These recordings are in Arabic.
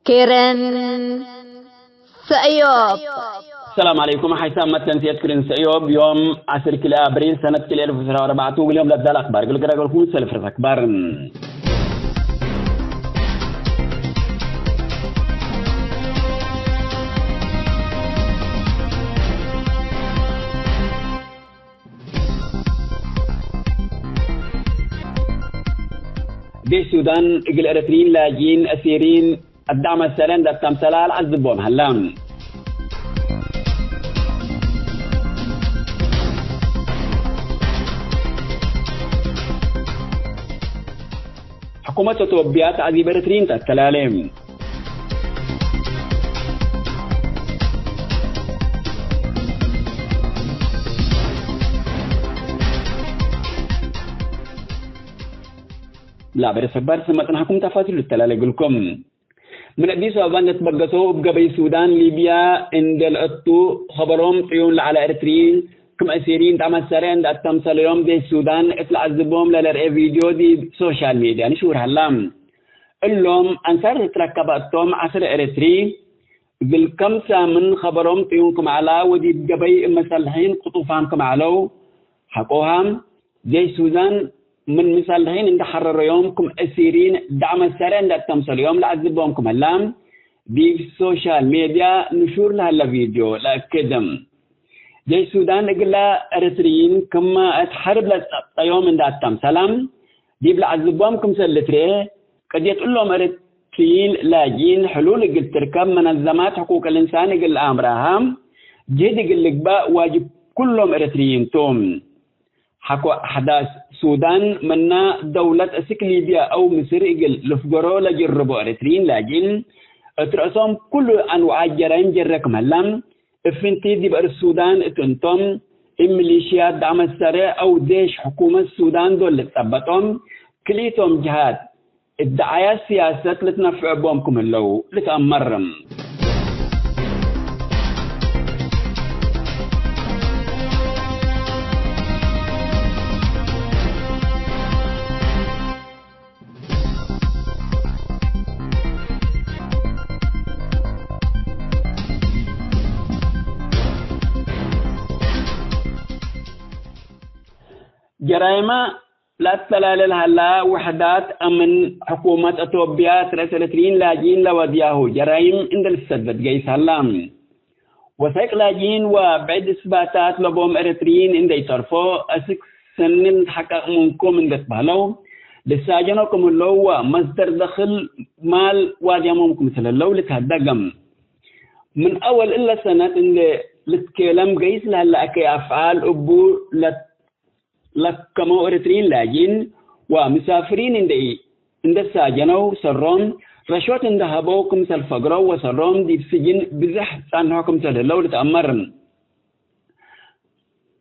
كيرن سأيوب. السلام عليكم. حيث تنسية كرين سأيوب يوم 10 كيلو أبريل سنة 2004 واليوم لبدا الأخبار قل كده قلكم سلف الأخبار. دي السودان قل أريتريين لاجين أسيرين الدعم السلام ده تمثال عذبهم هلام. حكومة توبيات عذيب أريتريين تتلالم. لا برس أخبار سمعتنا حكومة تفاصيل التلالة لكم. من أديس أبان نتبقسوا بقبي السودان ليبيا عند الأطو خبرهم طيون على أريتريين كم أسيرين تعمل سرين دا التمثال اليوم دي السودان اطلع عذبهم للرأي فيديو دي سوشيال ميديا نشور هلام. اللهم أنصار تركبتهم 10 أريتري بالكمسة من خبرهم طيونكم على ودي بقبي مسلحين قطوفانكم علو حقوهم دي السودان من مسلحين عند حرر يومكم أسيرين دعم السرين دا التمثال اليوم لعذبهمكم هلام دي السوشيال ميديا نشور لها الفيديو لأكدم جاي السودان إقلا أريتريين كما أتحرب لطيوم من داتم سلام ديب لعذبوهم سلتريه قد يتقول لهم أريتريين لاجين حلول قل تركب منظمات حقوق الإنسان قل أمرهم جيد قل لقباء واجب كلهم أريتريين توم حكوا أحداث السودان منا دولة أسك ليبيا أو مصر قل لفقروا لجربوا أريتريين لاجين اترأسهم كل أنواع الجرائم جركم هلام افنتي دي بقى السودان اتنتم الميليشيات دعم السريع او ديش حكومة السودان دول اللي تثبتهم كليتهم جهات الدعاية السياسات اللي تنفع بومكم اللو لتأمرهم. جرائم لا تلال هلا وحدات أمن حكومة أثيوبيا ترسلترين لاجين لودياه جرائم عند السدد جيس هلام وثائق لاجين وبعد إثباتات لبوم أريتريين عند يطرفوا أسك سنن حقق منكم من دتبهلو لساجنكم اللو مصدر دخل مال واجمكم مثل اللو لتهدقم من أول إلا سنة إن لتكلم جيس لهلا أكي أفعال أبو لكما أريتريين لاجين ومسافرين عند الساجنو سرهم رشوة عند هبوكم سالفقرو وسرهم دي بسجن بزح سانهاكم سالهلو لتأمرن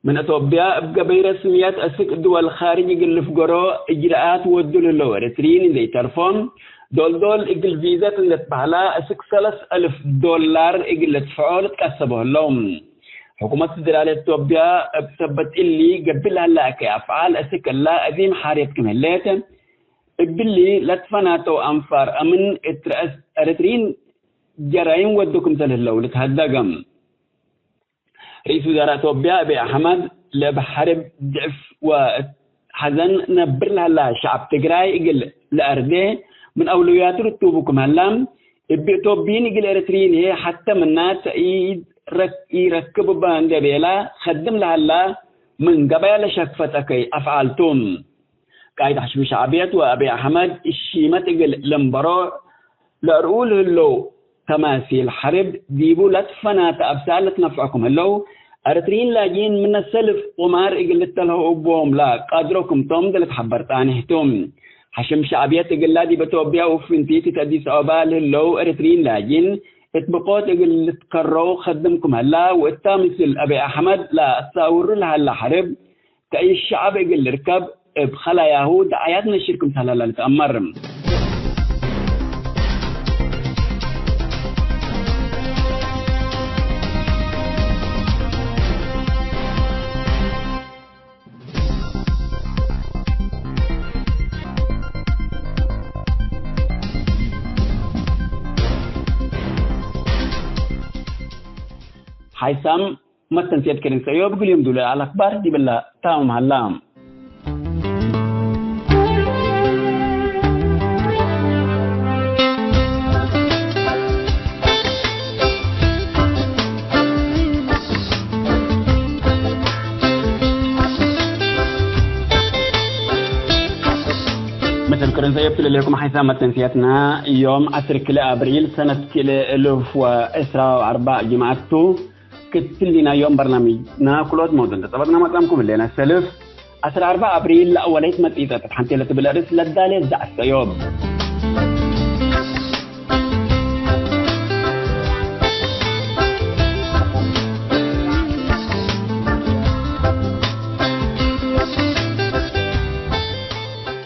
من أثيوبيا أبقى بي رسميات أسك الدول الخارجي قل فقرو إجراءات ودول اللو أريتريين عند يترفون دول إقل فيزات عند تبهلا أسك $3,000 إقل تفعول تكسبه اللهم حكومة الدلالة أثيوبيا بثبت اللي قبلها لا كأفعال أسك الله أذيم حاريت كمهلات اللي لا تفناتو أنفار أمن أريتريين جرائم ودكم تلهلو لتهدقم رئيس وزراء أثيوبيا أبي أحمد لبحرب ضعف وحزن نبر لها الله شعب تجراي يقل لأرده من أولوياته لتوبكم هلام أثيوبيين يقل أريتريين هي حتى من ناس يركب باند بيلا خدم لها الله من قبل شكفتك أفعالتم قايد حشم شعبيت وأبي أحمد الشيمة تقل لمبرو لأرؤول اللو تماثيل حرب ديبو لتفنا تأبسال لتنفعكم اللو أريتريين لاجين من السلف ومار إقل لتلهو أبوهم لا قادركم توم دلت حبرتانهتم حشم شعبيت تقل لا دي بتوبيا وفنتي تتديس أبال اللو أريتريين لاجين اتبقوت اللي تكرروا خدمكم هلا والتامثل أبي أحمد لا أتصور لها هلا حرب كأي الشعب اللي ركب بخلا يهود عياتنا شركم هلا لتأمرم حيثم ما تنسيت كرين سيوب قل يوم دولة على أخبار دي بالله تاهم هلام مثل كرين سيوب تلي لكم حيثم ما تنسيتنا يوم 10 كلا أبريل سنة كلا 1404 جمعتو كتلنا يوم برنامجنا كلود موضوع طبعا ما تامكم لنا السلف 14 أبريل أوليت متيتة تحنتي لتبلارس للدالة زع السيوب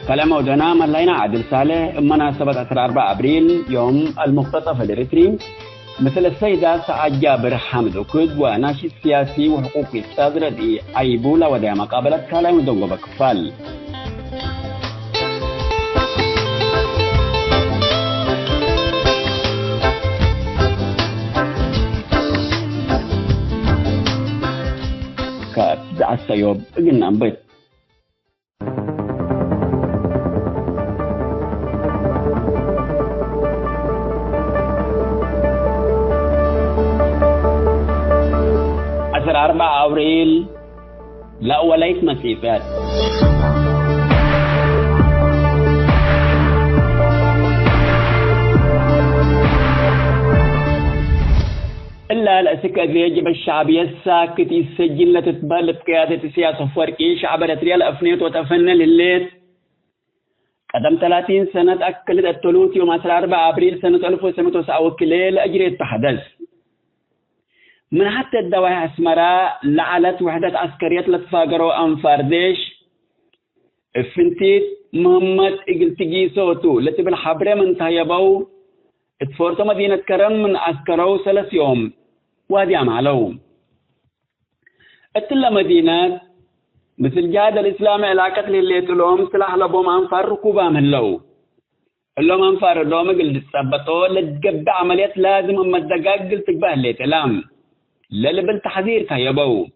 كلام ودنا ملينا عادل صالح مناسبة 14 أبريل يوم المختطف الإريتري مثل السيدة سعاد جابر حمد وكد وناشط سياسي وحقوقي استاذ أيبولا ودي مقابلة كلام ودنقو بكفال كابدع السيوب قلنا بيت أسر 4 أبريل لا وليت مسيفات إلا الأسك يجب الشعبية الساكت يسجل لتتبال بقيادة السياسة فرقي شعب ريال أفنيت وتفنن الليل قدم 30 سنة أكلت التلوت يوم 4 أبريل سنة 1909 كليل أجريت بحدث من حتى الدواعي أسمراء لعلت وحدة عسكرية لتفاقروا أنفارديش فنتيت محمد إقلتقي صوتو لتب الحبرة من تهيبو اتفورتو مدينة كرم من عسكروا 3 يوم وادي عمالو اتلا مدينة مثل جهاد الإسلام علاقة اللي تلوم سلاح لبوم أنفار ركوبة من لو اللوم أنفار اللوم قلت تثبتو لتقبع عمليات لازم أما الدقاق قلت تقبع اللي تلام للبن تحذير تهيبو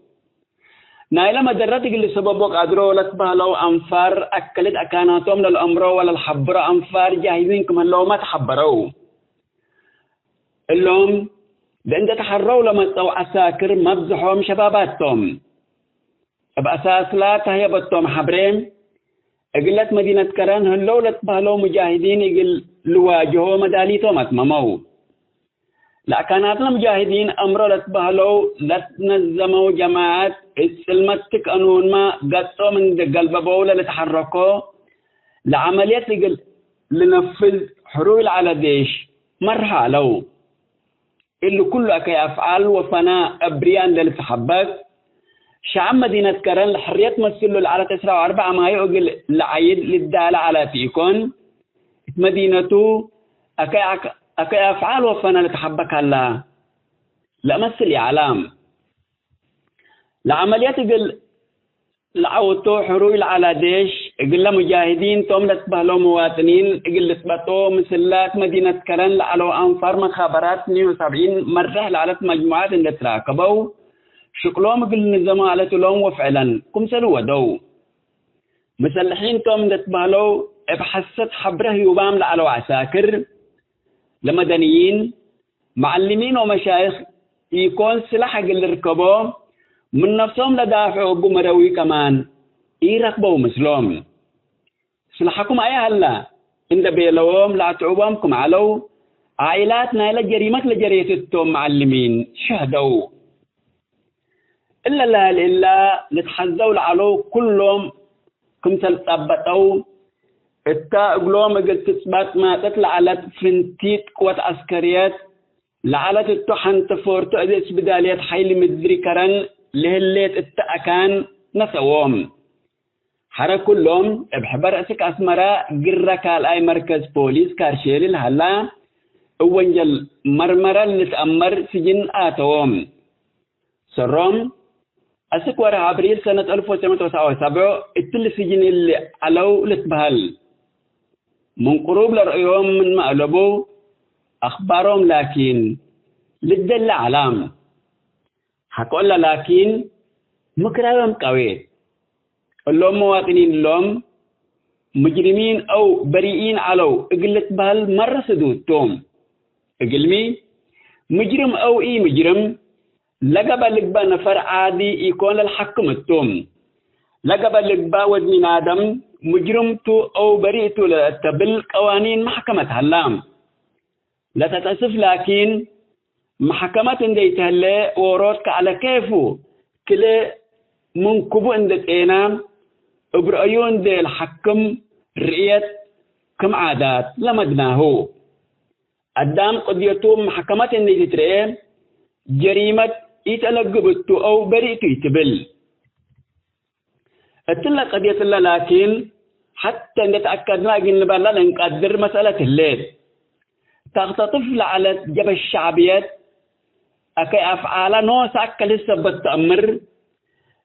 نايلة مدرتك اللي سببوك أدرو لتبه لو أنفار أكلت أكاناتهم للأمرو ولا الحبرة أنفار جاهزينكم اللو ما تحبروا اللوم لأن تحروا لما تطوع عساكر مبزحهم شباباتهم بأساس لا تهيبتهم حبرين اقلت مدينة كران هلو لتبه لو مجاهدين اقل لواجهوا مداليتهم اتمموا لا كانت المجاهدين أمر لتبهلو لتنظموا جماعات السلمتك أنون ما قطوا من قلب بولة لتحركوا لعمليات لنفذ حروب على ديش مرحة لو اللي كله أكي أفعال وفناء أبريان للتحبك شعب مدينة كران الحريات مسلوا على 9 ما يعقل العيد للدالة على تيكون مدينته أكي أفعال وفنا لتحبك الله لا مثل إعلام لعمليات يقول لعوتو حروب على ديش يقول مجاهدين توم لتبهلو مواطنين يقول لتبطو مسلات مدينة كران لعلو أنفار مخابرات 72 مرة لعلت مجموعات اللي تراكبوا شكلهم يقول نظموا على تلوم وفعلا كم سلوا دو مسلحين توم لتبهلو ابحثت حبره يبام لعلو عساكر لمدنيين معلمين ومشايخ يكون سلاح اللي ركبوه من نفسهم لدافعوا بمروي كمان يركبوا مسلم سلاحكم أي هلا إن بيلوهم لا تعوبامكم علو عائلاتنا لجريمة لجريتهم معلمين شهدوا إلا نتحزوا العلو كلهم كم تلتبطوا التاقلوم قلت تثبات ما تطلع على فنتيت قوات عسكريات لعلت التحن تفورتو أديس بداليات حيلي مدري كرن لهليت التأكان نسوهم حرا كلهم بحبر أسك أسمراء قرة كالاي مركز بوليس كارشيري الهلا وانجل مرمرة اللي تأمر سجن آتوهم سرهم أسك ورا أبريل سنة 1997 التل سجن اللي علو لتبهل من قروب لرأيهم من مقلبوا أخبارهم لكن للدل علام حكولا لكن مكراهم قويت اللهم مواطنين اللهم مجرمين أو بريئين علو اقلت بهال مرة سدوتهم اقلمي مجرم أو إي مجرم لقب لقبا نفر عادي يكون الحكم التوم لقب لقبا ودمين آدم مجرمتو أو بريئتو لتبل قوانين محكمة هلام لا تتأسف لكن محكمة اندي تهلا وروتك على كيفو كلا منكبو اندت اينام ابرأيون دي الحكم رئيت كم عادات لمدناه قدام قد يتوم محكمة اندي تترئي جريمة يتلقبتو أو بريئتو يتبل اتلا قد يتلا لكن حتى نتأكدنا قلنا بلا نقدر مسألة الليل تختطف على جبل الشعبيات أكي أفعالا نوسع كلسة بالتأمر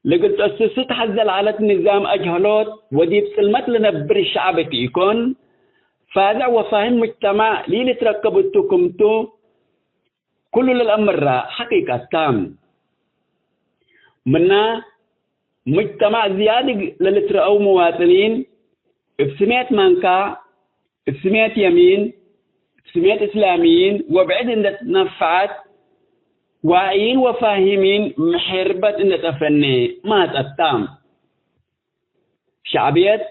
لقد أسست حزل على النظام أجهلات وديب سلمت لنبر الشعب يكون فاذع وفاهم مجتمع لي تركبتكمتو كل الأمر حقيقة تام منا مجتمع زيادة للترأو مواطنين بسمية منكا بسمية يمين بسمية إسلاميين وبعد إن نفعت واعيين وفاهمين محربة إن تفني ما تتام شعبيات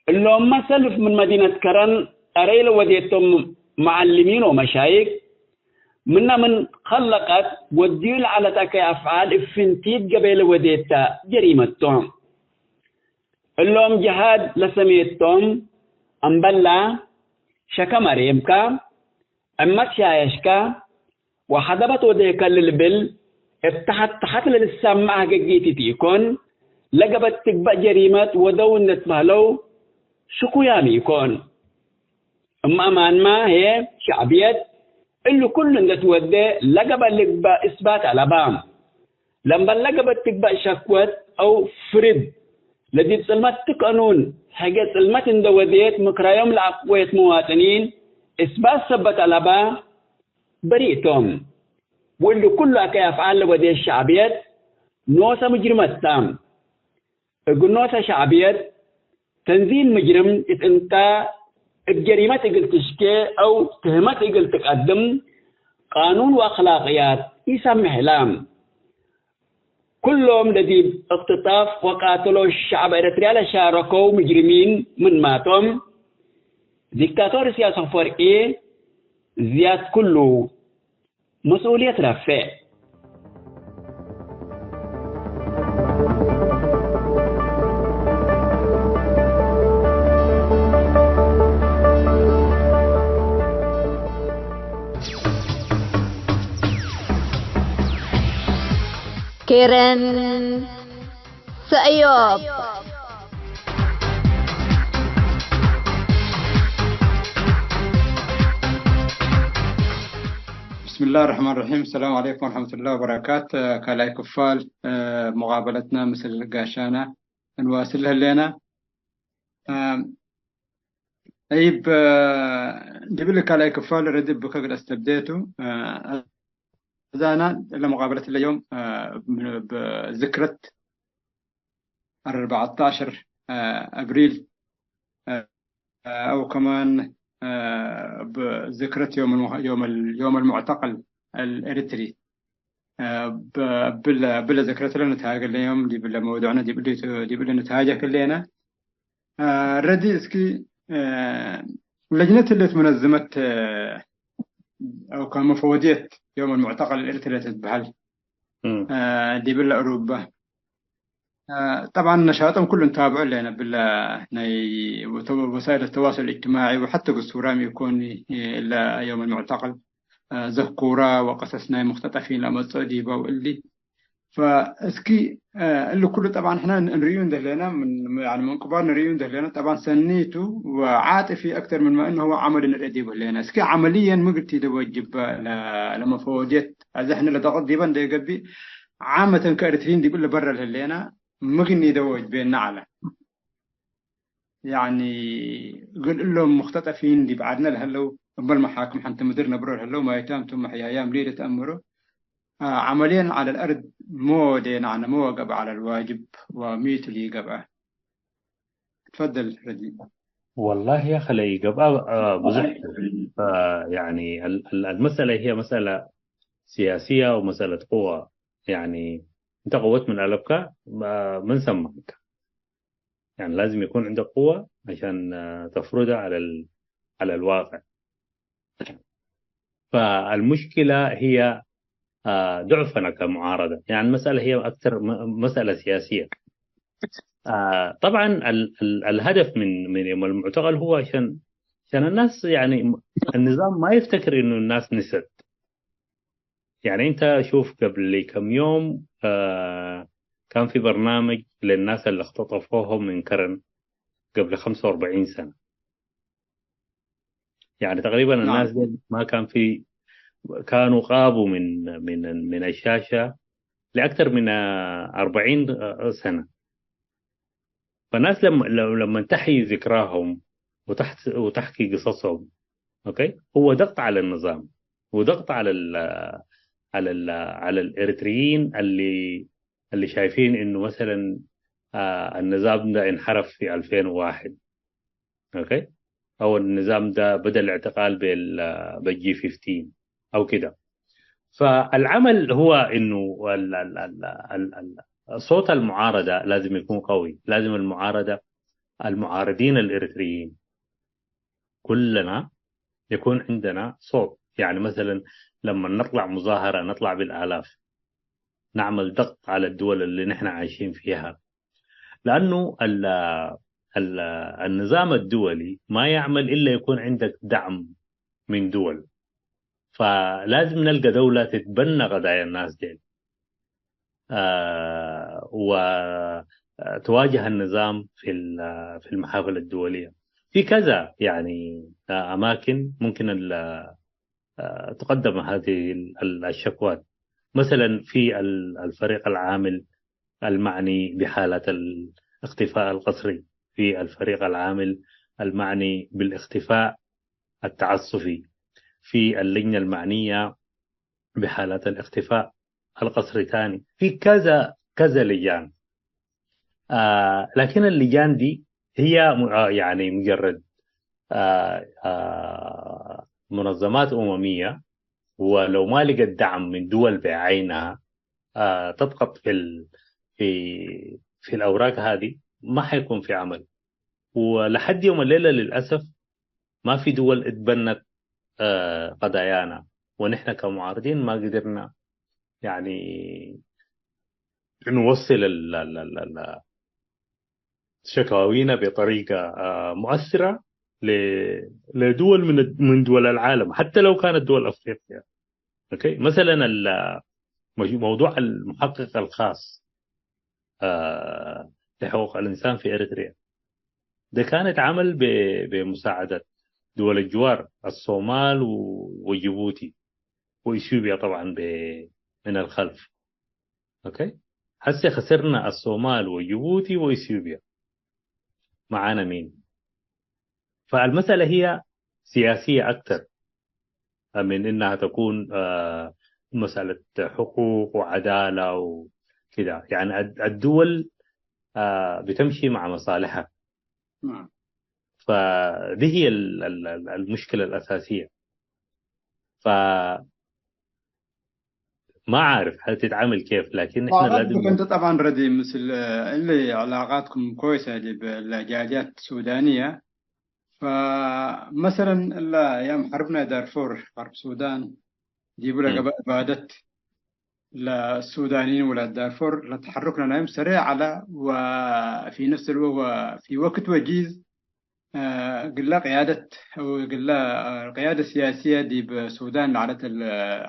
اللهم ما سلف من مدينة كرن أريل وديتم معلمين ومشايخ منا من خلقت والديل على تكي أفعال فنتيد قبل وديتا جريمتهم اللهم جهاد لسميتهم أمبلا شكا مريمكا أمت شايشكا وحضبت وديك للبل تحت للسماء جيتي تيكون لقبت تقبأ جريمة ودون نتمهلو شكو يامي يكون أما أمان ما هي شعبيات اللي كل نتودي لقبت لقبة إثبات على بام لما لقبت تقبأ شكوت أو فرد لدي سلمت قانون حاجة سلمت اندوديت مكرايوم لعقوية مواطنين إثبات ثبت على بام بريئتهم واللي كله أكي أفعال ودي الشعبيات نوسى مجرمات تام يقول نوسى شعبيات تنزيل مجرم انت بجريمة يقل تشكي أو تهمت يقل تقدم قانون وأخلاقيات يسمح لهم كلهم لدي اقتطاف وقاتلوا الشعب إريتريا شاركوا مجرمين من ماتهم ديكتاتور سياسة فرقي زياد كله مسؤولية رفع كيرن سأيوب بسم الله الرحمن الرحيم. السلام عليكم ورحمة الله وبركاته. كالاي كفال مقابلتنا مثل قاشانا نواصلها لنا عيب جبل كالاي كفال ردب بكاقل استبديته زانا لمقابلة اليوم بذكرى 14 أبريل أو كمان بذكرى يوم المعتقل الإريتري بلا ذكرى لنا نتهاجر اليوم دي بلا موضوعنا دي بلا نتهاجر كلنا ردي اسكي لجنة اللي منظمة أو كان مفوضية يوم المعتقل الإريتري تتبهل دي بلا أوروبا طبعا نشاطهم كلهم تابعوا لنا وسائل التواصل الاجتماعي وحتى بالصورة يكون إلا يوم المعتقل ذكورة وقصصنا مختطفين لما تصديبا واللي فاسكي اللي كله طبعا احنا نريون ده لنا من كبار نريون ده لنا طبعا سنيته وعاطفي اكثر من ما انه هو عمل الاديب لنا اسكي عمليا ما قلت يوجب لما فوديت اذا احنا لدغط ديبان ده قبي عامة كارثين دي كل برا لنا مغني دوج بيننا على يعني قل لهم مختطفين دي بعدنا لهلو بالمحاكم حتى مديرنا برا هلو ما يتامتم محيا ايام ليله تامروا عمليا على الأرض مو دينا مو قبع على الواجب وميت لي قبع. تفضل ردي. والله يا أخي لي قبل بزحته. يعني المسألة هي مسألة سياسية ومسألة قوة. يعني أنت قوت من ألبك من سمعك، يعني لازم يكون عندك قوة عشان تفرضها على الواقع. فالمشكلة هي ضعفنا كمعارضة. يعني المسألة هي أكثر مسألة سياسية. طبعا الهدف من يوم المعتقل هو عشان الناس، يعني النظام ما يفتكر إنه الناس نسد. يعني أنت شوف قبل كم يوم كان في برنامج للناس اللي اختطفوهم من كرن قبل 45 سنة. يعني تقريبا نعم. الناس دي ما كان في، كانوا غابوا من الشاشة لأكثر من 40 سنة. فالناس لما تحيي ذكراهم وتحكي قصصهم، اوكي، هو ضغط على النظام وضغط على الاريتريين اللي شايفين انه مثلا النظام ده انحرف في 2001، اوكي، او النظام ده بدأ الاعتقال بالجي 15 او كده. فالعمل هو انه صوت المعارضة لازم يكون قوي. لازم المعارضين الاريتريين كلنا يكون عندنا صوت. يعني مثلا لما نطلع مظاهرة نطلع بالآلاف، نعمل ضغط على الدول اللي نحن عايشين فيها، لأنه ال النظام الدولي ما يعمل إلا يكون عندك دعم من دول. فلازم نلقى دولة تتبنى قضايا الناس دي وتواجه النظام في المحافل الدولية. في كذا يعني أماكن ممكن تقدم هذه الشكوات. مثلا في الفريق العامل المعني بحالة الاختفاء القسري، في الفريق العامل المعني بالاختفاء التعسفي، في اللجنة المعنية بحالة الاختفاء القسري ثاني، في كذا كذا لجان. لكن اللجان دي هي يعني مجرد منظمات أممية، ولو ما لقت دعم من دول بعينها تضغط في الأوراق هذه، ما حيكون في عمل. ولحد يوم الليلة للأسف ما في دول اتبنت قضايانا، ونحن كمعارضين ما قدرنا يعني نوصل شكاوينا بطريقة مؤثرة لدول من دول العالم، حتى لو كانت دول أفريقيا. أوكي، مثلا موضوع المحقق الخاص لحقوق الإنسان في إريتريا، ده كانت عمل بمساعدة دول الجوار، الصومال وجيبوتي وإثيوبيا طبعا من الخلف. أوكي، هسه خسرنا الصومال وجيبوتي وإثيوبيا، معانا مين؟ فالمسألة هي سياسية أكثر من إنها تكون مسألة حقوق وعدالة وكذا. يعني الدول بتمشي مع مصالحها. فدي هي المشكلة الأساسية. فما عارف هتتعامل كيف، لكن إحنا لازم. أنت طبعا ردي مثل اللي علاقاتكم كويسة بالجاليات السودانية. فمثلا أيام حربنا دارفور، حرب السودان، جيبوا لك إبادة للسودانيين ولا دارفور لتحركنا نايم سريع على، وفي نفس الوقت في وقت وجيز قلنا قيادة أو قلنا القيادة السياسية دي بالسودان على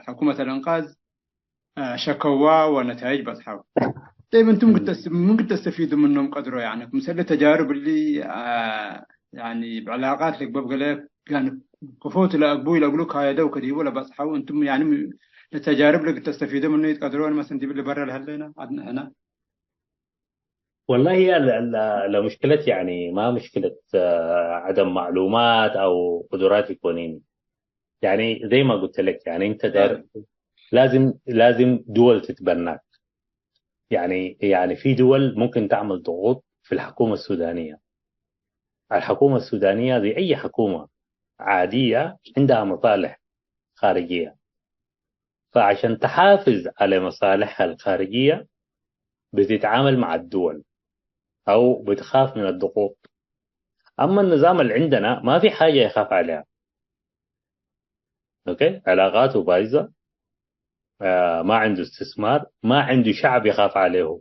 حكومة الإنقاذ شكوى ونتائج بصحة. طيب أنتم ممكن تستفيدوا منهم قدره، يعني مثل التجارب اللي يعني بعلاقات لك ببقى لك يعني كفوت لأبوي لأقول لك هاي ده وكذي ولا بصحة، وأنتم يعني التجارب لك تستفيدوا منه يتقدرون مثلا تجيب اللي برا لهلنا عندنا هنا. والله هي المشكلة يعني ما مشكلة عدم معلومات أو قدرات يكونين. يعني زي ما قلت لك، يعني أنت داير لازم دول تتبناك. يعني في دول ممكن تعمل ضغوط في الحكومة السودانية. الحكومة السودانية زي أي حكومة عادية عندها مصالح خارجية، فعشان تحافظ على مصالحها الخارجية بتتعامل مع الدول أو بتخاف من الضغوط. أما النظام اللي عندنا ما في حاجة يخاف عليها. أوكي، علاقاته بايظة، ما عنده استثمار، ما عنده شعب يخاف عليه.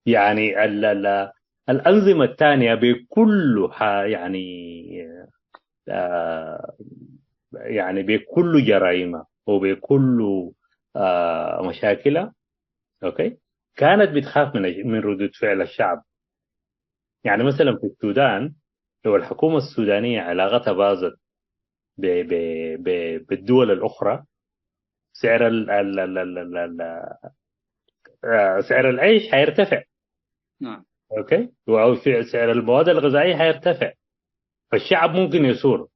يعني الأنظمة الثانية بكل آه، يعني بكل جرائمها وبكل مشاكلها، أوكي، كانت بتخاف من ردود فعل الشعب. يعني مثلا في السودان، لو الحكومة السودانية علاقتها باظت بالدول الأخرى، سعر سعر العيش حيرتفع. نعم. أوكي، أو سعر المواد الغذائية حيرتفع، فالشعب ممكن يثور.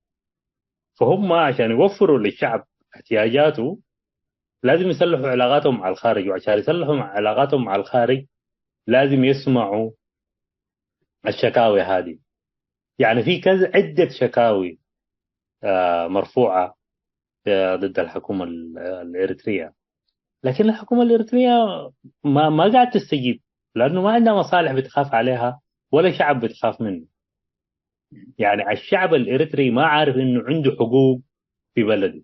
فهم عشان يوفروا للشعب احتياجاته لازم يصلحوا علاقاتهم مع الخارج، وعشان يصلحوا علاقاتهم مع الخارج لازم يسمعوا الشكاوي هذه. يعني في كذا عدة شكاوي مرفوعة ضد الحكومة الإريترية، لكن الحكومة الإريترية ما قاعد تستجيب، لأنه ما عندها مصالح بتخاف عليها ولا شعب بتخاف منه. يعني الشعب الإريتري ما عارف إنه عنده حقوق في بلده.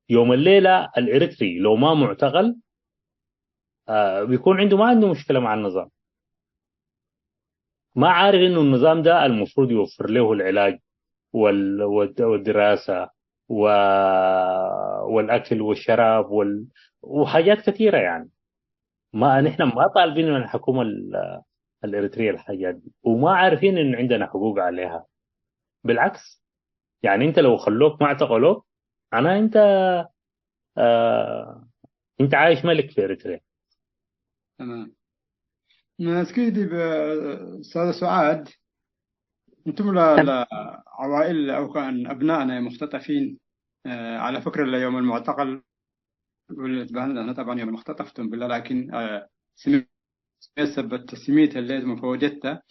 يوم الليلة الإريتري لو ما معتقل بيكون ما عنده مشكلة مع النظام، ما عارف إنه النظام ده المفروض يوفر له العلاج والدراسة والأكل والشراب وحاجات كثيرة. يعني ما نحن ما طالبين من الحكومة الإريترية الحاجات دي، وما عارفين إن عندنا حقوق عليها. بالعكس، يعني أنت لو خلوك ما اعتقلوك، أنا آه أنت عايش ملك في إريتريا. تمام. ناس كده أستاذ سعاد، أنتم لعوائل أو كان أبنائنا مختطفين على فكرة اليوم المعتقل أنا طبعا يوم اختطفتم بالله، لكن سميت سبت سميت اللي فوجدتها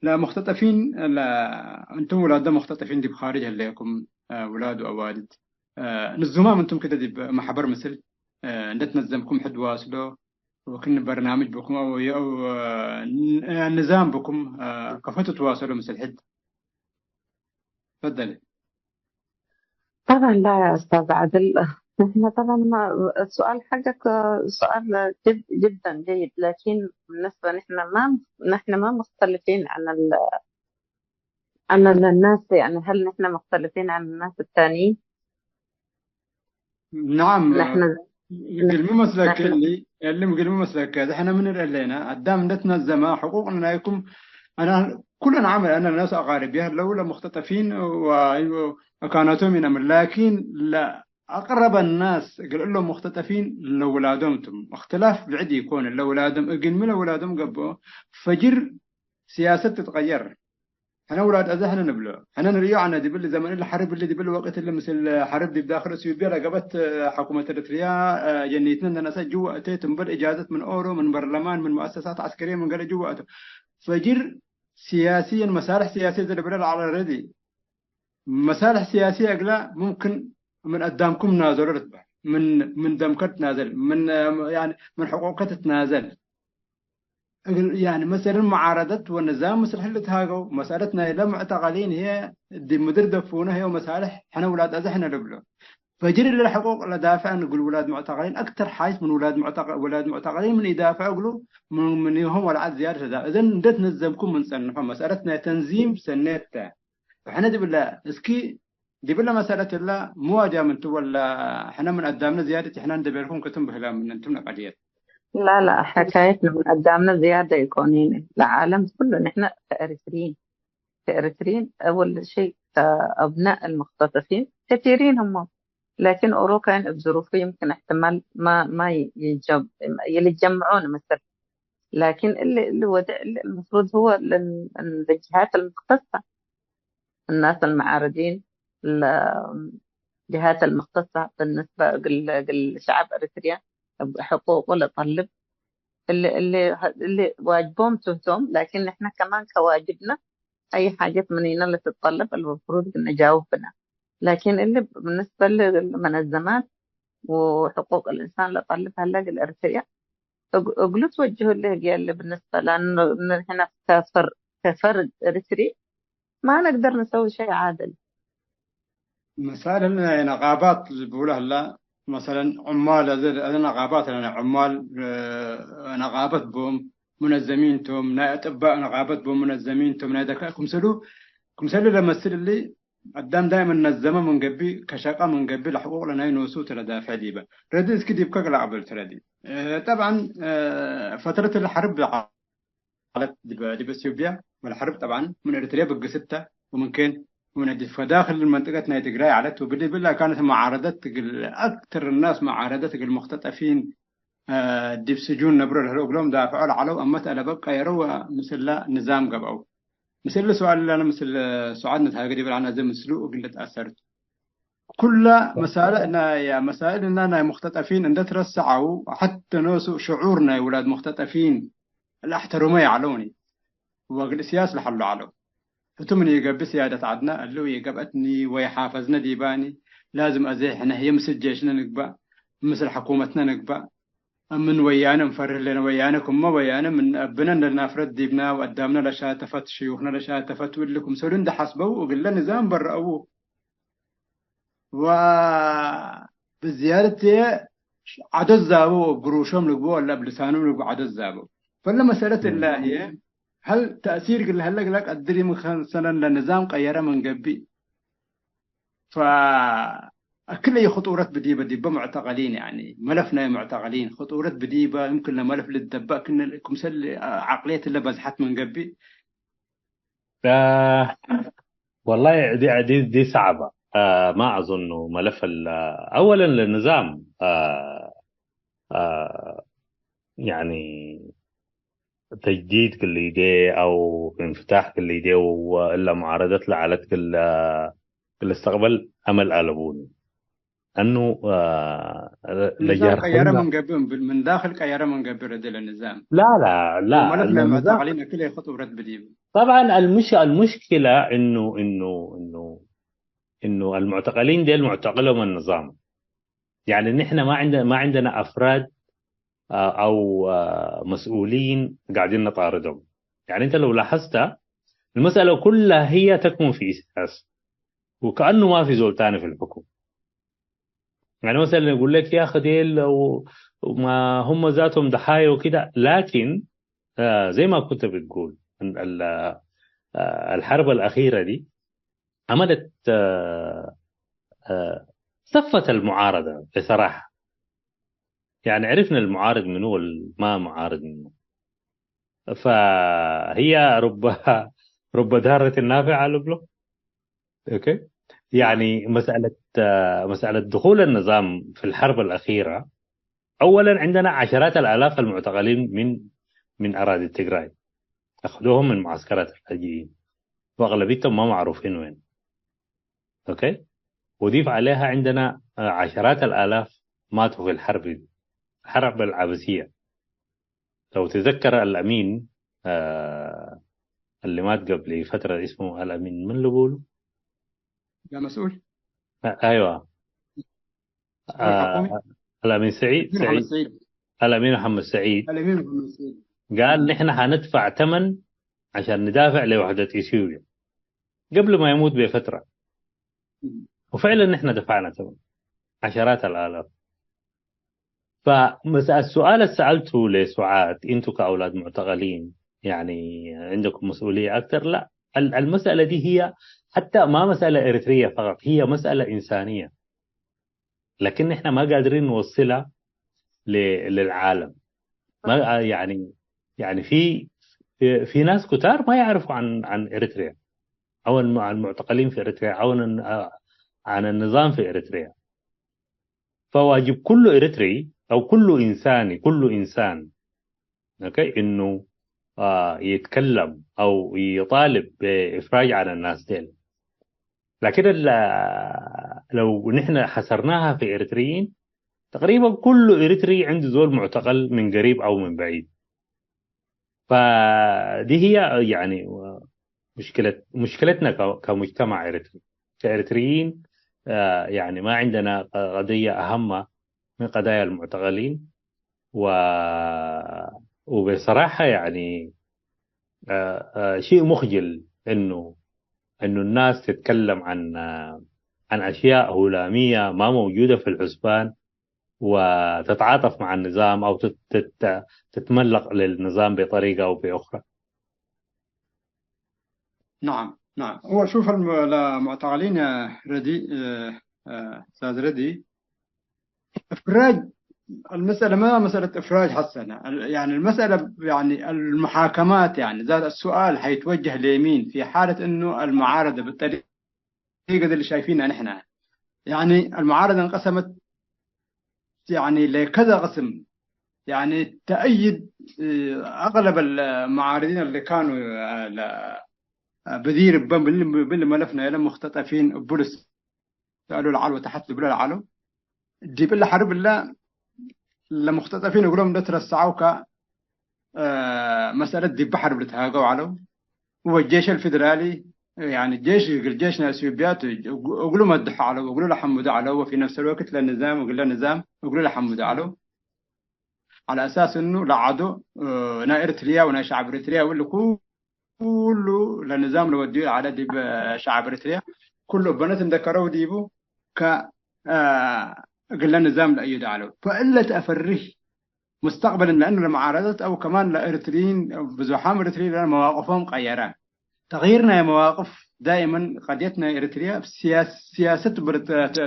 لا مختطفين، لا أنتم ولاد مختطفين دي بخارج لكم أولاد وأوالد نزومام أنتم كده دي محبر مثل نتنزمكم حد واصله وكن برنامج بكم أو نظام بكم كيف تتواصلوا مثل حد. تفضلي. طبعا لا يا أستاذ عادل. نحن طبعا السؤال حقك سؤال جدا جيد، لكن بالنسبة نحن ما مختلفين عن الناس. يعني هل نحن مختلفين عن الناس الثانيين؟ نعم. نحن قلمي مسلك نحن اللي قلمي مسلك هذا احنا من اللينا قدام نتنزم حقوقنا لكم. انا كلنا عمل انا الناس اقارب يا الاولى مختطفين وكانوا من امر، لكن لا اقرب الناس قال لهم مختطفين لاولادهم اختلاف بعد يكون لاولادهم قلمي لاولادهم قبوا فجر سياسة تتغير. احنا اولاد احنا نبلو احنا نريو عنا دي باللي زمان الحرب اللي دي باللي وقت اللي مثل حرب دي بداخل اثيوبيا لقبت حكومه اريتريا جنيتنا الناس جوا اتيتم بالاجازه من اورو من برلمان من مؤسسات عسكريه من قال جوا فجر سياسيا مصالح سياسيه زي اللي على ردي مصالح سياسيه اقلا ممكن من قدامكم نازل رتبه من دمكت نازل من يعني من حقوقك تتنازل. يعني مثلا معارضة والنظام مثل حلت هاجو مسألتنا إلى معتقلين هي دي مدير دفونا هي ومصالح احنا ولاد أزحنا رجله فجري للحقوق لا دافع نقول ولاد معتقلين أكثر حاجة من ولاد معتقلين من يدافع يقولوا من يهم ولا زيادة ده إذا ندت نزمكم من سنة مسألتنا تنظيم سنتها فاحنا دي بالله اسكي دي بالله مسألة الله مواجهة من ولا احنا من قدامنا زيادة احنا ندبركم كتم بهلا من انتم قضية. لا حكايتنا من قدامنا زيادة يكونين العالم كله. نحن كأريتريين أول شيء أبناء المختطفين كثيرين هم، لكن أوروكا بظروف يمكن احتمال ما يتجمعون مثلا. لكن اللي المفروض هو الجهات المختصة، الناس المعارضين، الجهات المختصة بالنسبة للشعب أريتريا بحقوقه لطلب اللي واجبهم تهتم، لكن احنا كمان كواجبنا أي حاجة مننا اللي تتطلب المفروض نجاوب بنا. لكن اللي بالنسبة للمنظمات وحقوق الإنسان اللي طلبها لقى الأريتريا أقولوا توجهوا اللي اللي بالنسبة لأنه نحن كفرد أريتري ما نقدر نسوي شيء عادل. مثلا نقابات اللي بقولها لا، مثلا عمال هذه نقابات، لنا عمال نقابات بهم منظمين توم، نا أطباء نقابات بهم منظمين توم، نا دكا كمسلو لما السر اللي قدام دائما نظمة من قبل كشقة من قبل حقوق لنا ينوسو ترى دافع ديبا رديس كده يبقى قبل ترى دي. طبعا فترة الحرب على ديب اثيوبيا، والحرب طبعا من اريتريا بقى 6 وممكن من فداخل المنطقة ناي تجراي علت، وبالله كانت معارضات أكثر الناس معارضات المختطفين ديب سجون نبرر الأقلام دافعوا على مسألة بقى يروى مثل نظام قبعو مثل سؤال أنا مثل سعادنا تهاجري بالعنا زي مسلوق وقلت أثرت كل مسائلنا يا مسائلنا أنا مختطفين عند ترسعوا حتى نوسو شعورنا يا ولاد مختطفين الاحترامية علوني وقل سياس لحلو علو فتمني يقب سيادة عدنا اللو يقبتني ويحافظنا ديباني لازم أزيحنا هي مثل جيشنا نقبأ مثل حكومتنا نقبأ من ويانا مفرح لنا ويانكم ما ويانا من أبنا لنا فرد ديبنا وقدامنا لشاة تفت شيوخنا لشاة تفت ولكم سولين ده حسبه وقل لنا نظام برأوه وبالزيادة عدد زابو بقروشهم نقبو ولا بلسانهم نقبو عدد زابو. فلا مسألة الله هي هل تأثير قل هلا لك أدري مثلا لنظام قيرة من قبل فكل أي خطورة بديبة معتقلين، يعني ملفنا معتقلين خطورة بديبة يمكن لملف للدباء كنا كمسل عقلية اللي بزحت من قبل. والله دي صعبة. ما أظن ملف أولا للنظام يعني تجديد كل يديه أو انفتاح كل يديه وإلا معارضة لعلت كل استقبل أمل ألبوني أنه النظام قيارة من قبل من داخل قيارة من قبل ردل النظام لا وملفنا معتقلين كله خطورة بديبة. طبعا المشكلة إنه المعتقلين ديل معتقلهم النظام، يعني نحن ما عندنا أفراد أو مسؤولين قاعدين نطاردهم. يعني أنت لو لاحظت المسألة كلها هي تكمن في إساس وكأنه ما في زول تاني في الحكم. يعني مثلا يقول لك يا أخي ديل وما هم ذاتهم ضحايا وكده، لكن زي ما كنت بتقول الحرب الأخيرة دي عملت صفت المعارضة بصراحة. يعني عرفنا المعارض منه والما معارض منه، فهي رب دارة نافعة لبلو. اوكي، يعني مسألة دخول النظام في الحرب الأخيرة، أولا عندنا عشرات الآلاف المعتقلين من أراضي التجراي أخذوهم من معسكرات اللاجئين وأغلبيتهم ما معروفين وين. اوكي، وضيف عليها عندنا عشرات الآلاف ماتوا في الحرب العباسية. لو تذكر الأمين اللي مات قبل فترة اسمه الأمين من اللي بقوله يا مسؤول أيوة الأمين الأمين محمد سعيد قال نحن هندفع ثمن عشان ندافع لوحدة إثيوبيا قبل ما يموت بفترة، وفعلا نحن دفعنا ثمن عشرات الآلاف. فالسؤال اللي سألته لسعاد أنتم كأولاد معتقلين يعني عندكم مسؤولية أكثر، لا، المسألة دي هي حتى ما مسألة إريترية فقط، هي مسألة إنسانية، لكن إحنا ما قادرين نوصلها للعالم. ما يعني في ناس كتار ما يعرفوا عن إريتريا أو المعتقلين في إريتريا أو عن النظام في إريتريا. فواجب كل إريتري أو كل إنسان أوكي إنه يتكلم أو يطالب بإفراج عن الناس ديل. لكن لو نحن حصرناها في إريتريين، تقريبا كل إريتري عنده زول معتقل من قريب أو من بعيد. فدي هي يعني مشكلتنا كمجتمع إريتري، كإريتريين. يعني ما عندنا قضية أهم من قضايا المعتقلين. وبصراحة يعني شيء مخجل إنه الناس تتكلم عن أشياء هلامية ما موجودة في الحسبان، وتتعاطف مع النظام أو تتملق للنظام بطريقة أو بأخرى. نعم نعم. هو شوف المعتقلين يا ردي، أستاذ ردي، إفراج المسألة ما مسألة إفراج حسنا، يعني المسألة يعني المحاكمات، يعني ذات السؤال حيتوجه ليمين في حالة إنه المعارضة بالطريقة اللي شايفينها نحن. يعني المعارضة انقسمت يعني لكذا قسم، يعني تأيد أغلب المعارضين اللي كانوا بدير باللي ملفنا إلى مختطفين بولس قالوا العلو تحت بلا العلو جيب الله حرب الله لمختطفين يقولون ده ترسعوا ك مسألة دي بحر بتهاجوا علو. هو الجيش الفيدرالي يعني الجيش الأثيوبيات يقولوا مدحوا علو، يقولوا له حمودوا علو، وفي نفس الوقت للنظام يقول له نظام يقولوا له حمودوا علو، على أساس إنه لعدوا نا إريتريا ونا شعب إريتريا واللي كله للنظام لو وديه على دي شعب إريتريا كله بنات ذكروا ديبو ك قل النظام لأيد علو. فإلا تأفره مستقبلا لأنه المعارضات أو كمان لإريتريين بزحام إريتريين لأن مواقفهم غيران. تغييرنا يا مواقف دائما قضيتنا إريتريا سياسة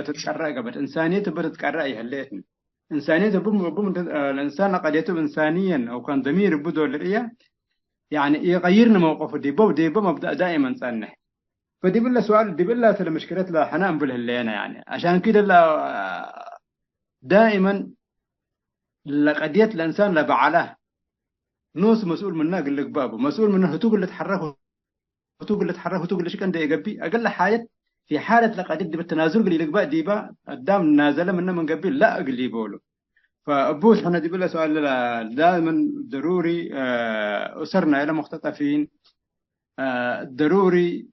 تتكرر قبل إنسانية تتكرر يهليتنا إنسانية الإنسان قضيته إنسانيا أو كان ضمير بدو للرئية يعني يغيرنا موقفه ديبو مبدأ دائما صنح. فدي بالله سؤال دي بالله المشكلة لا حنان بالهلينا يعني عشان كده لا دائما لقضية الإنسان لا بعله نوس مسؤول منه قل لك بابه مسؤول منه هتوق اللي تحركه هتوق اللي تحركه هتوق اللي شكل ده يقبي أقل حاجة في حالة لقضية دي بالتنازل قل لك بقى ديبا قدام نازله منه من قبل لا قل لي بقوله. فأبوس حنا دي بالله سؤال دائما ضروري أسرنا إلى مختطفين ضروري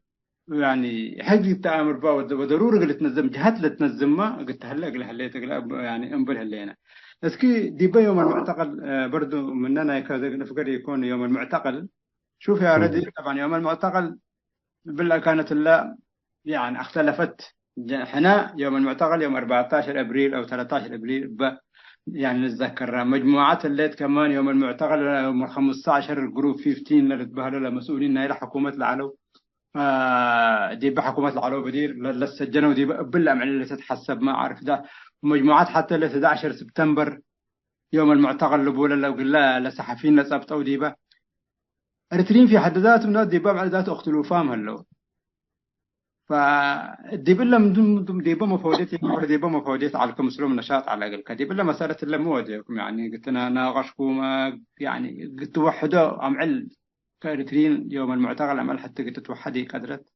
يعني حق التعامل بقى وضروري قلت تنظم جهات اللي تنظمها قلت هلا هليت يعني انبل هلينا بس كي دي يوم المعتقل برضو مننا كذا نفكر يكون يوم المعتقل. شوف يا ردي طبعا يوم المعتقل بالله كانت لا يعني اختلفت. احنا يوم المعتقل يوم 14 ابريل او 13 ابريل يعني نتذكر مجموعات الليت كمان يوم المعتقل يوم 15 الجروب 15 اللي تبهلوا مسؤولين الى حكومه العلو دي بحكومة العلو بدير للسجنوا دي بالله من اللي تتحسب ما أعرف ده مجموعات حتى ل 11 سبتمبر يوم المعتقل اللي بقول له قل لا لصحفيين لصبتوا ديبا إريتريين في حد ذاتهم ديبا مع ذات أختلوا فاهم هلو. فديبا من دون ديبا مفوديت ديبا مفوديت على كمسلم نشاط على الأقل كديبا لما صارت اللي موديكم يعني قلت أنا ناقشكم يعني قلت وحدوا أمعل كإريتريين يوم المعتقل أمل حتى قلت توحدي قدرت.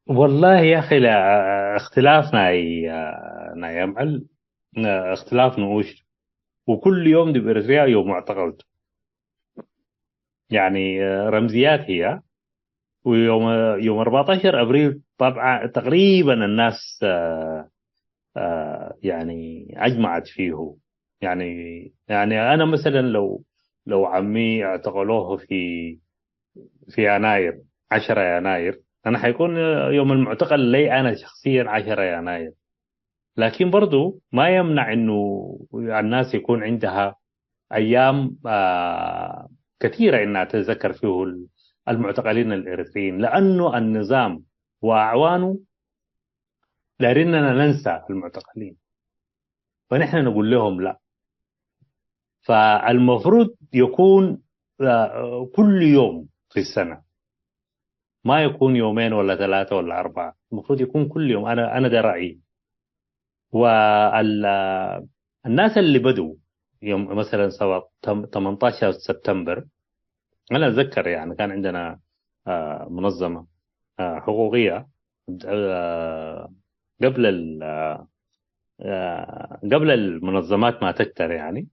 والله يا أخي اختلافنا يمعل اختلاف نعوش، وكل يوم دي بإريتريا يوم معتقل يعني رمزيات هي. ويوم 14 أبريل طبعا تقريبا الناس يعني أجمعت فيه. يعني أنا مثلا لو عمي اعتقلوه في يناير 10 يناير أنا حيكون يوم المعتقل لي أنا شخصيا 10 يناير. لكن برضو ما يمنع إنه الناس يكون عندها أيام كثيرة إنها تتذكر فيه المعتقلين الإريتريين، لأنه النظام وأعوانه داريننا ننسى المعتقلين، فنحن نقول لهم لا. فالمفروض يكون كل يوم في السنة، ما يكون يومين ولا 3 ولا 4، المفروض يكون كل يوم. أنا ده رأيي. والناس اللي بدوا يوم مثلا سواء 18 سبتمبر، أنا أتذكر يعني كان عندنا منظمة حقوقية قبل قبل المنظمات ما تكتر يعني،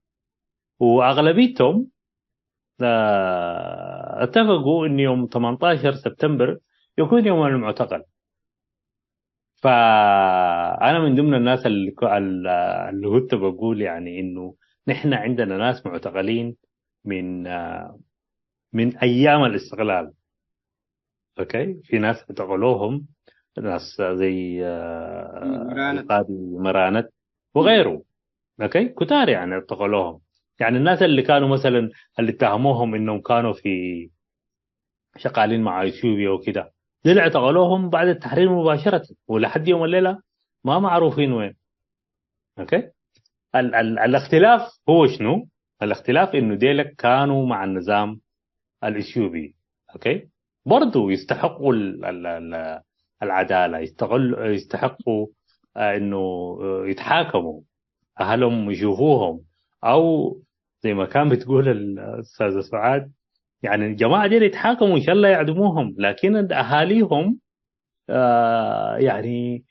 وأغلبيتهم اتفقوا إن يوم 18 سبتمبر يكون يوم المعتقل. فأنا من ضمن الناس اللي كنت بقول يعني إنه نحن عندنا ناس معتقلين من أيام الاستقلال. أوكي، في ناس اعتقلوهم، ناس زي القاضي مرانت وغيره. أوكي، كتار يعني اعتقلوهم. يعني الناس اللي كانوا مثلا اللي اتهموهم إنهم كانوا في شغالين مع اثيوبيا وكده، دول اعتقلوهم بعد التحرير مباشرة، ولحد يوم الليلة ما معروفين وين. اوكي، الاختلاف هو شنو؟ الاختلاف انه ديلك كانوا مع النظام الاثيوبي. اوكي، برضو يستحقوا العدالة، يستحقوا انه يتحاكموا، اهلهم يشوفوهم، او زي ما كان بتقول الاستاذة سعاد، يعني الجماعة دي يتحاكموا إن شاء الله يعدموهم، لكن أهاليهم يعني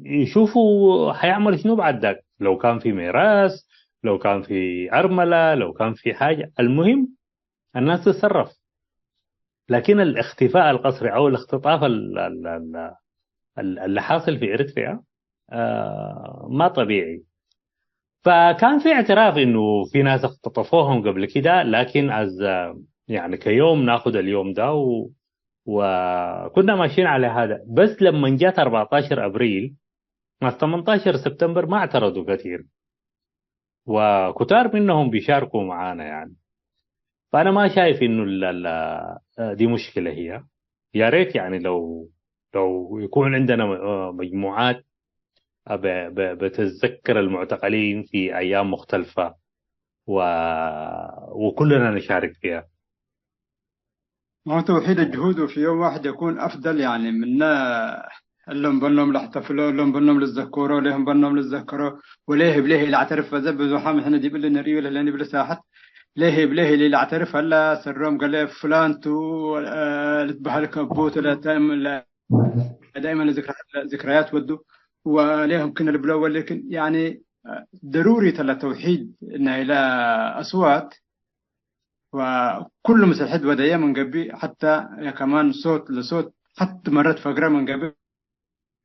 يشوفوا حيعمل شنو بعد ذاك، لو كان في ميراث، لو كان في أرملة، لو كان في حاجة، المهم الناس تتصرف. لكن الاختفاء القسري أو الاختطاف اللي حاصل في إريتريا ما طبيعي. فكان في اعتراف إنه في ناس اختطفوهم قبل كده، لكن يعني كيوم ناخذ اليوم ده وكنا ماشيين على هذا. بس لما جات 14 ابريل مع 18 سبتمبر ما اعترضوا كثير، وكتار منهم بيشاركوا معانا يعني. فانا ما شايف انه دي مشكله هي. يا ريت يعني لو يكون عندنا مجموعات بتتذكر المعتقلين في ايام مختلفه وكلنا نشارك فيها. ما هو توحيد الجهود وفي يوم واحد يكون أفضل يعني منا. اللهم بنهم لاحتفلوا، اللهم بنهم للذكورة، وليهم بنهم للذكرة، وليه بليه اللي اعترف فزب زحام احنا جيب لنا ريو لهلاني بلا ساحت ليه بليه اللي اعترف هلا سرهم قال لي فلان تو لتبهلك بوت لا دائما ذكريات ودوا وليهم كنا البلو، لكن يعني ضروري تلا توحيد انها الى اصوات، وكل مسلحد ودايا من قبي حتى كمان صوت لصوت، حتى مرات فقرة من قبل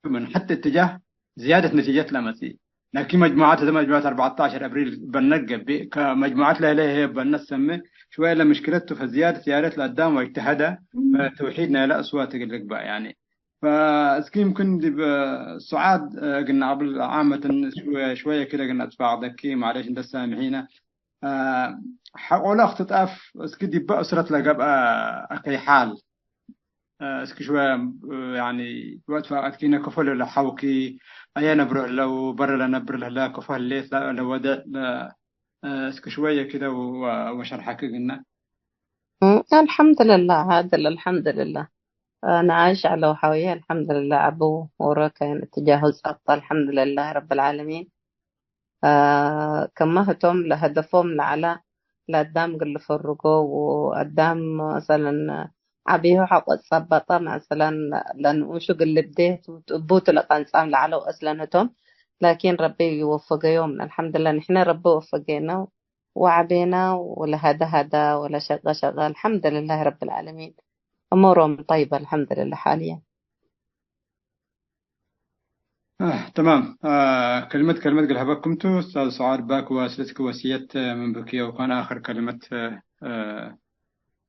من حتى اتجاه زيادة نتيجة لمسي. لكن مجموعات هذا مجموعة 14 أبريل بنقب كمجموعات لا هي بنسمي شوية لمشكلته في زيادة زيارات لقدام واجتهادها توحيدنا لا أصوات بقى يعني. فاسكي يمكن دي سعاد قلنا قبل عامة شوية كده قلنا أتفاعل ذكي معلش أنت سامحينا حقولا اختطاف اسكي دي بأسرة لقب أكي حال اسكي شوية يعني وقت فقط كينا كفل ولا حوكي أيانا بروح لو برا لنبر لا كفل ليث لا لو ودا اسكي شوية كده وشرحك قلنا. الحمد لله عادل، الحمد لله. أنا عايشة على وحوية الحمد لله. أبو ورا كان تجاوز أبطال الحمد لله رب العالمين. كمهتم لهدفهم لعلى لقدام قل فرقوا وقدام مثلا عبيه حق الصبطة مثلا لأنه شو قل بديت وتبوت لقنصام لعلو أصلنتهم. لكن ربي يوفق يومنا الحمد لله، نحن ربي وفقنا وعبينا ولا هذا ولا شغال الحمد لله رب العالمين. أمورهم طيبة الحمد لله حاليا. تمام. كلمة قلها بكمتو أستاذ سعاد باك واسلتك وسية من بكية، وكان آخر كلمة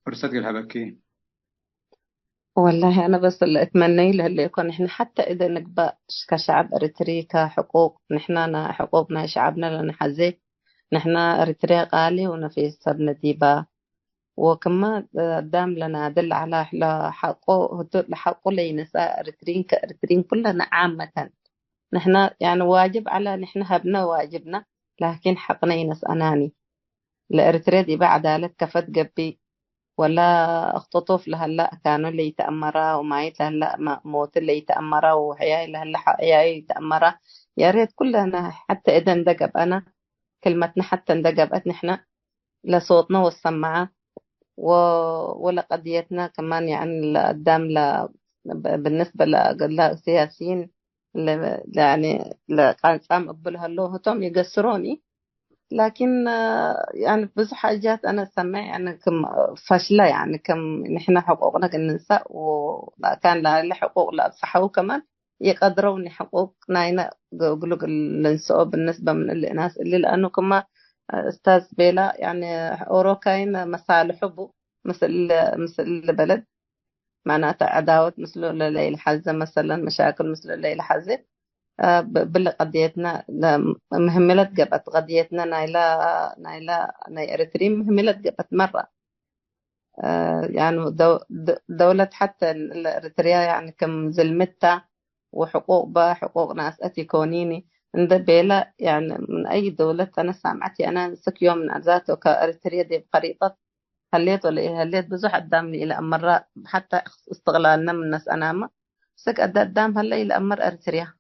فرصة قلها بكي. والله أنا بس اللي أتمنى له اللي يكون إحنا حتى إذا نقبل كشعب إريتري كحقوق نحن حقوقنا شعبنا لنحزي نحن إريتريا غالي ونفيس سبنا ديبا، وكما دام لنا دل على حقه لي نساء إريتريين كإريتريين كلنا عامة. نحن يعني واجب على نحن هبنا واجبنا، لكن حقنا ينس أناني الإريتريا دي بعدالة كفت قبي ولا اختطف لهلا كانوا اللي يتأمرا ومايت لهلا موت اللي يتأمرا وحياي لهلا حياي يتأمرا. يا ريت كلنا حتى إذا اندقب أنا كلمتنا حتى اندقبت نحن لصوتنا والسماعة ولا قضيتنا كمان يعني قدام بالنسبة للسياسيين يعني قام قبلها له هم يقصروني، لكن يعني بزح حاجات أنا سمع يعني كم فاشلة، يعني كم نحن حقوقنا كنساء وكان لا حقوق لا صحوا كمان يقدرون حقوقنا هنا يقولوا النساء بالنسبة من الناس اللي لأنه كما أستاذ بيلا يعني أوروكاين مصالح حبه مثل البلد معناتها عداوة مثل ليلى حزة مثلا، مشاكل مثل ليلى حزة بل قضيتنا مهملت قبت قضيتنا نايلة إريتري مهملت قبت مرة يعني دولة حتى الإريتريا يعني كم زلمتها وحقوق حقوق ناس أتيكونيني عند بيلا يعني من أي دولة أنا سامعتي أنا سك يوم من ذاته كإريتريا دي بخريطة هليت ولا إيه هليت بزح قدامي إلى مرة حتى استغلالنا من الناس أنامة سك قدام هلا إلى أمر إريتريا.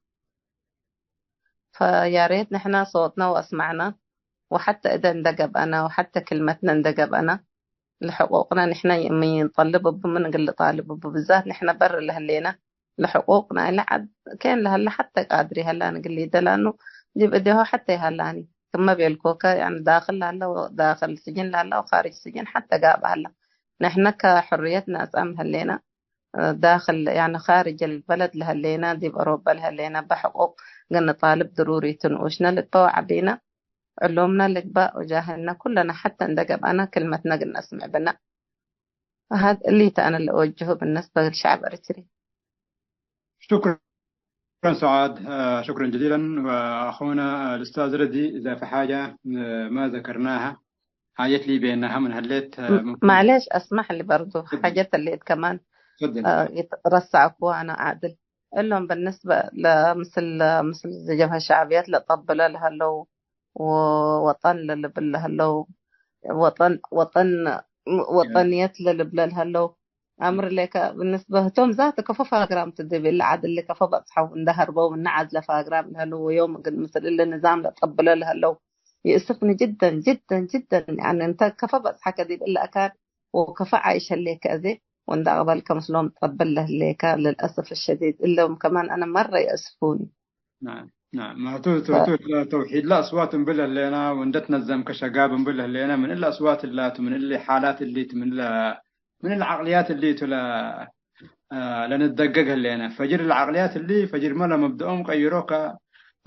فيا ريت نحن صوتنا وأسمعنا، وحتى إذا اندقب أنا وحتى كلمتنا اندقب أنا لحقوقنا نحن يمين طلب من قل طالب بالذات نحن بر اللي هلينا لحقوقنا لحد كان لهلا حتى قادري هلا نقول لي ده لأنه دي بديه حتى يهلاني ثم بيلكوكا يعني داخل هلا وداخل السجن هلا وخارج السجن حتى قاب هلا نحن كحريتنا أسام هلينا داخل يعني خارج البلد لهلينا دي بأوروبا لهلينا بحقوق قلنا طالب ضروري تنقوشنا لتبوع بينا علومنا لقباء وجاهلنا كلنا حتى اندقب أنا كلمتنا قلنا أسمع بنا. هذا اللي أنا اللي أوجهه بالنسبة للشعب الإريتري. شكرا سعاد، شكرا جزيلا. وأخونا الأستاذ ردي إذا في حاجة ما ذكرناها حاجات لي بأنها من هليت معلش أسمح لي برضو حاجات اللي كمان يترسعوا وأنا عادل لهم بالنسبة مثل الجبهة الشعبيات لطبلة لها لو ووطن لها لو وطنيات لها لو أمر لك بالنسبة توم ذات كفو فاقرام تدبي اللي عاد اللي كفو بصحى وندهر بو ونعز لفاقرام لها لو يوم مثل اللي النظام لطبلة لها لو يأسفني جدا جدا جدا يعني أنت كفو بصحى كذب إلا أكان وكفو عايشة اللي كذي وندع قبل مسلوم تقبل له الليك للأسف الشديد إلا كمان أنا مرة يأسفوني. نعم ما توحيد لا أصوات بله لنا وندتنا الزم كشقاب بله لنا من إلا أصوات اللي من اللي حالات اللي من العقليات اللي تلا لندققها لنا فجر العقليات اللي فجر ملا مبدأهم غيروك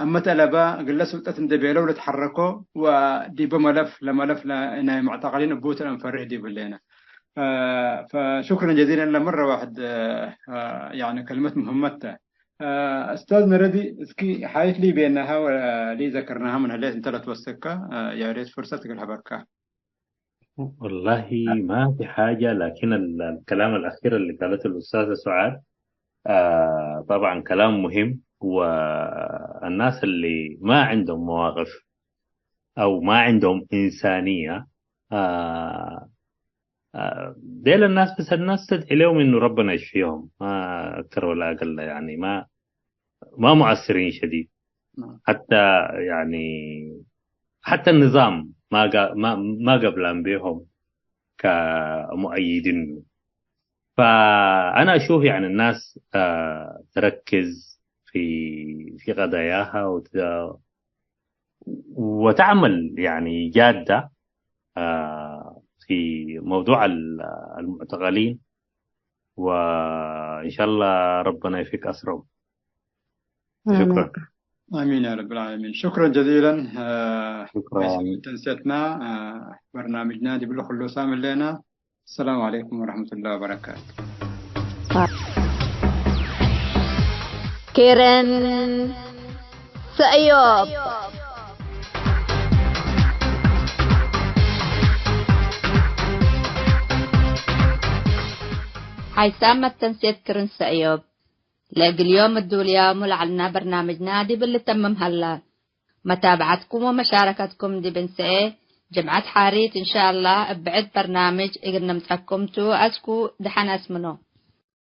أما تلبا قل سلطة دبيلو تحركوا ودي بملف لملف لنا معتقلين بوت الأنفرح دي بلنا. فشكرا جزيلا لمرة واحد يعني كلمة مهمتها. أستاذنا ردي اسكي حايت لي بأنها ولي ذكرناها من هليت انت لا توثقها يا ريت فرصتك الحبكة. والله ما في حاجة، لكن الكلام الأخير اللي قالته الأستاذة سعاد طبعا كلام مهم، والناس اللي ما عندهم مواقف أو ما عندهم إنسانية ديل الناس بس الناس تدعي لهم إنه ربنا يشفيهم، ما أكثر ولا أقل، يعني ما مؤثرين شديد. حتى يعني حتى النظام ما قبلان بهم كمؤيدين. فأنا أشوف يعني الناس تركز في قضاياها وتعمل يعني جادة في موضوع المعتقلين، وإن شاء الله ربنا يفك أسرهم. شكرا. آمين يا رب العالمين. شكرا جزيلا. شكرا. تنسيتنا برنامجنا دي بالله كله سامل لنا. السلام عليكم ورحمة الله وبركاته. كيرن سأيوب. هاي سامة تنسيت كيرن سأيوب. لاقي اليوم الدوليام لعلنا برنامج نادي باللي تمم هلا. متابعتكم ومشاركتكم دي بنسئ جمعة حاريت إن شاء الله بعد برنامج إقنا متحكمتو أسكو دحنا اسمنو.